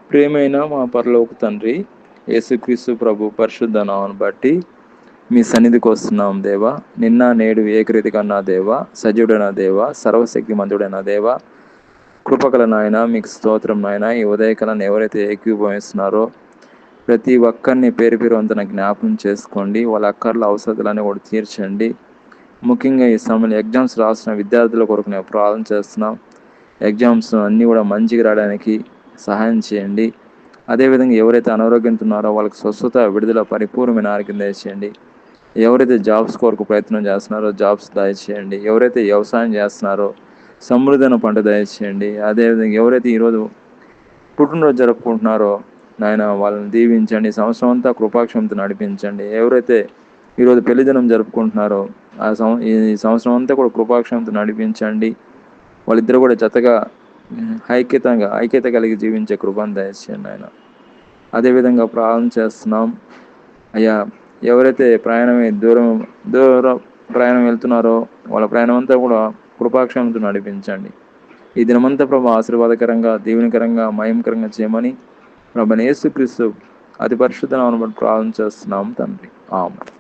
ప్రియమైన మా పరలోక తండ్రి, యేసుక్రీస్తు ప్రభు పరిశుద్ధ నామమును బట్టి మీ సన్నిధికి వస్తున్నాం దేవా. నిన్న నేడు ఏకరీతిగా నా దేవా, సజీవుడైన దేవా, సర్వశక్తిమంతుడైన దేవా, కృపగల నాయన, మీకు స్తోత్రం నాయన. ఈ ఉదయకాలను ఎవరైతే ఏకీభవిస్తున్నారో ప్రతి ఒక్కరిని పేరు పేరు వంతున జ్ఞాపకం చేసుకోండి. వాళ్ళ అక్కర్ల అవసరాలన్నీ కూడా తీర్చండి. ముఖ్యంగా ఈ సమయంలో ఎగ్జామ్స్ రాసిన విద్యార్థుల కొరకు నేను ప్రార్థన చేస్తున్నాం. ఎగ్జామ్స్ అన్నీ కూడా మంచిగా రావడానికి సహాయం చేయండి. అదేవిధంగా ఎవరైతే అనారోగ్యంతో ఉన్నారో వాళ్ళకి స్వస్థత, విడుదల, పరిపూర్ణమైన ఆరోగ్యం దయచేయండి. ఎవరైతే జాబ్స్ కొరకు ప్రయత్నం చేస్తున్నారో జాబ్స్ దయచేయండి. ఎవరైతే వ్యవసాయం చేస్తున్నారో సమృద్ధైన పంట దయచేయండి. అదేవిధంగా ఎవరైతే ఈరోజు పుట్టినరోజు జరుపుకుంటున్నారో నాయన వాళ్ళని దీవించండి. సంవత్సరం అంతా కృపాక్షమతో నడిపించండి. ఎవరైతే ఈరోజు పెళ్లి దినం జరుపుకుంటున్నారో ఈ సంవత్సరం అంతా కూడా కృపాక్షమతో నడిపించండి. వాళ్ళిద్దరు కూడా జతగా ఐక్యత కలిగి జీవించే కృపను దయచేయండి ఆయన. అదేవిధంగా ప్రార్థన చేస్తున్నాం అయ్యా. ఎవరైతే దూర ప్రయాణం వెళ్తున్నారో వాళ్ళ ప్రయాణం అంతా కూడా కృపాక్షమతో నడిపించండి. ఈ దినమంతా ప్రభు ఆశీర్వాదకరంగా, దీవెనకరంగా, మహిమకరంగా చేయమని ప్రభువైన యేసుక్రీస్తు అతి పరిశుద్ధ నామమున ప్రార్థన చేస్తున్నాం తండ్రి. ఆమేన్.